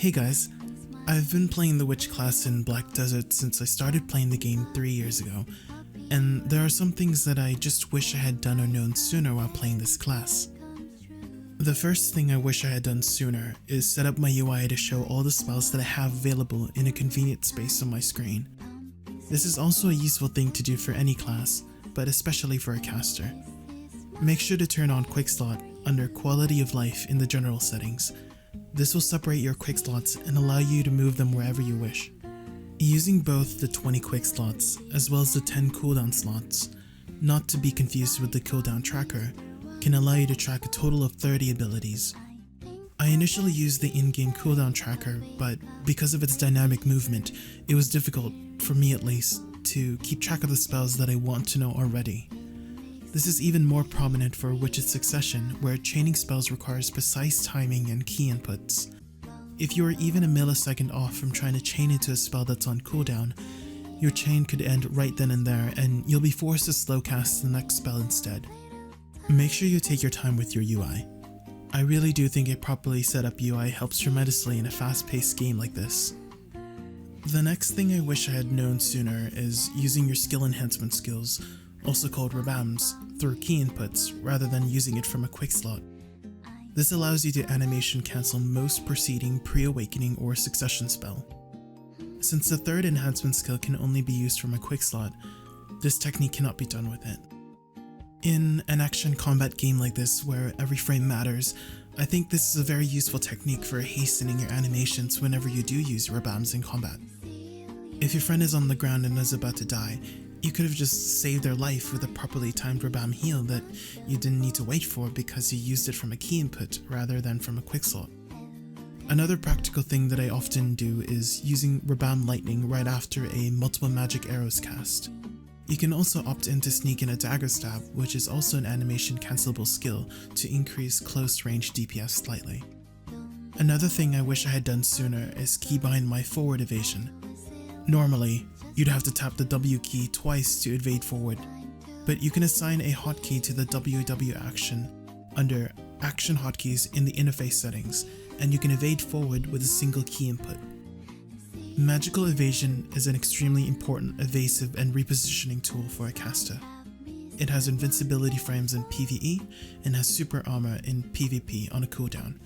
Hey guys, I've been playing the witch class in Black Desert since I started playing the game 3 years ago, and there are some things that I just wish I had done or known sooner while playing this class. The first thing I wish I had done sooner is set up my UI to show all the spells that I have available in a convenient space on my screen. This is also a useful thing to do for any class, but especially for a caster. Make sure to turn on Quick Slot under Quality of Life in the general settings. This will separate your quick slots and allow you to move them wherever you wish. Using both the 20 quick slots as well as the 10 cooldown slots, not to be confused with the cooldown tracker, can allow you to track a total of 30 abilities. I initially used the in-game cooldown tracker, but because of its dynamic movement, it was difficult, for me at least, to keep track of the spells that I want to know already. This is even more prominent for Witch's Succession, where chaining spells requires precise timing and key inputs. If you are even a millisecond off from trying to chain into a spell that's on cooldown, your chain could end right then and there, and you'll be forced to slow cast the next spell instead. Make sure you take your time with your UI. I really do think a properly set up UI helps tremendously in a fast-paced game like this. The next thing I wish I had known sooner is using your skill enhancement skills, also called rebounds, through key inputs rather than using it from a quick slot. This allows you to animation cancel most preceding pre-awakening or succession spell. Since the third enhancement skill can only be used from a quick slot, this technique cannot be done with it. In an action combat game like this where every frame matters, I think this is a very useful technique for hastening your animations whenever you do use rebounds in combat. If your friend is on the ground and is about to die, you could have just saved their life with a properly timed rebound heal that you didn't need to wait for because you used it from a key input rather than from a quick slot. Another practical thing that I often do is using rebound lightning right after a multiple magic arrows cast. You can also opt in to sneak in a dagger stab, which is also an animation cancelable skill to increase close range DPS slightly. Another thing I wish I had done sooner is keybind my forward evasion. Normally, you'd have to tap the W key twice to evade forward, but you can assign a hotkey to the WW action under Action Hotkeys in the interface settings, and you can evade forward with a single key input. Magical evasion is an extremely important evasive and repositioning tool for a caster. It has invincibility frames in PvE and has super armor in PvP on a cooldown.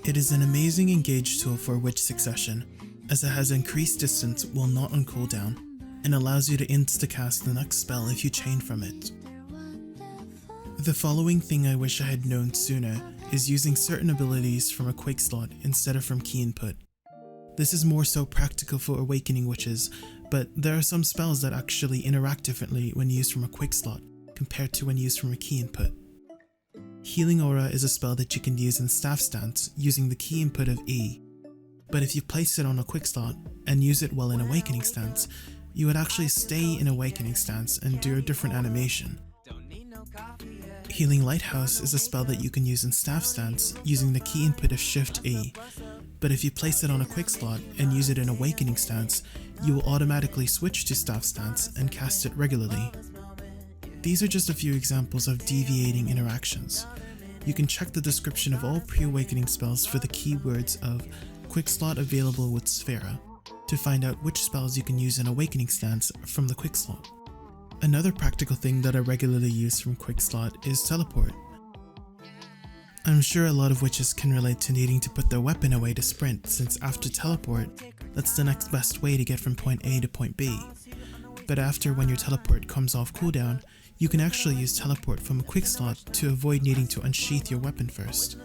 It is an amazing engage tool for Witch Succession, as it has increased distance while not on cooldown, and allows you to insta-cast the next spell if you chain from it. The following thing I wish I had known sooner is using certain abilities from a quick slot instead of from key input. This is more so practical for awakening witches, but there are some spells that actually interact differently when used from a quick slot compared to when used from a key input. Healing Aura is a spell that you can use in staff stance using the key input of E, but if you place it on a quick slot and use it while in awakening stance, you would actually stay in awakening stance and do a different animation. Healing Lighthouse is a spell that you can use in staff stance using the key input of Shift E, but if you place it on a quick slot and use it in awakening stance, you will automatically switch to staff stance and cast it regularly. These are just a few examples of deviating interactions. You can check the description of all pre-awakening spells for the keywords of quick slot available with Sphera to find out which spells you can use in awakening stance from the quick slot. Another practical thing that I regularly use from quick slot is teleport. I'm sure a lot of witches can relate to needing to put their weapon away to sprint, since after teleport, that's the next best way to get from point A to point B. But after when your teleport comes off cooldown, you can actually use teleport from a quick slot to avoid needing to unsheath your weapon first.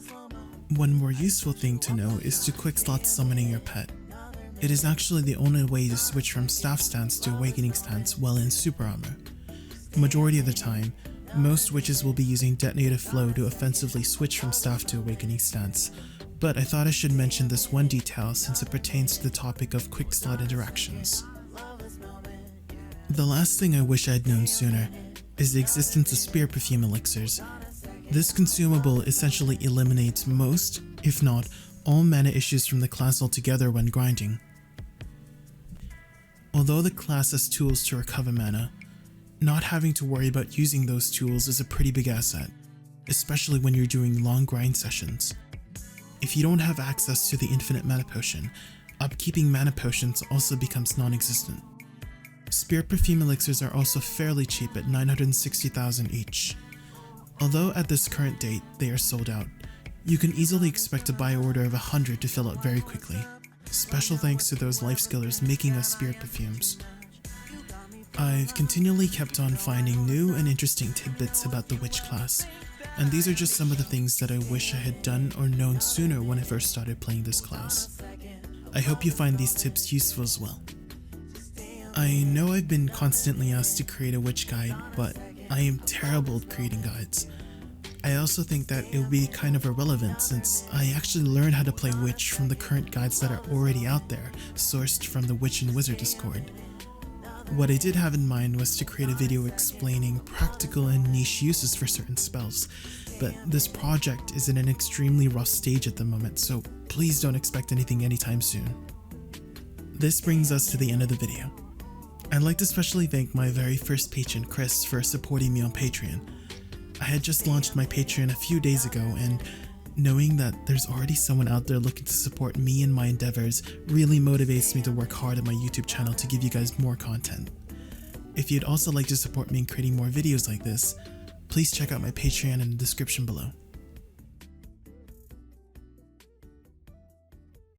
One more useful thing to know is to quick slot summoning your pet. It is actually the only way to switch from staff stance to awakening stance while in super armor. Majority of the time, most witches will be using detonative flow to offensively switch from staff to awakening stance, but I thought I should mention this one detail since it pertains to the topic of quick slot interactions. The last thing I wish I had known sooner is the existence of spear perfume elixirs. This consumable essentially eliminates most, if not all, mana issues from the class altogether when grinding. Although the class has tools to recover mana, not having to worry about using those tools is a pretty big asset, especially when you're doing long grind sessions. if you don't have access to the infinite mana potion, upkeeping mana potions also becomes non-existent. Spirit Perfume elixirs are also fairly cheap at 960,000 each. Although at this current date they are sold out, you can easily expect a buy order of 100 to fill up very quickly. Special thanks to those life skillers making us Spirit Perfumes. I've continually kept on finding new and interesting tidbits about the witch class, and these are just some of the things that I wish I had done or known sooner when I first started playing this class. I hope you find these tips useful as well. I know I've been constantly asked to create a witch guide, but I am terrible at creating guides. I also think that it would be kind of irrelevant since I actually learned how to play witch from the current guides that are already out there, sourced from the Witch and Wizard Discord. What I did have in mind was to create a video explaining practical and niche uses for certain spells, but this project is in an extremely rough stage at the moment, so please don't expect anything anytime soon. This brings us to the end of the video. I'd like to especially thank my very first patron, Chris, for supporting me on Patreon. I had just launched my Patreon a few days ago, and knowing that there's already someone out there looking to support me and my endeavors really motivates me to work hard on my YouTube channel to give you guys more content. If you'd also like to support me in creating more videos like this, please check out my Patreon in the description below.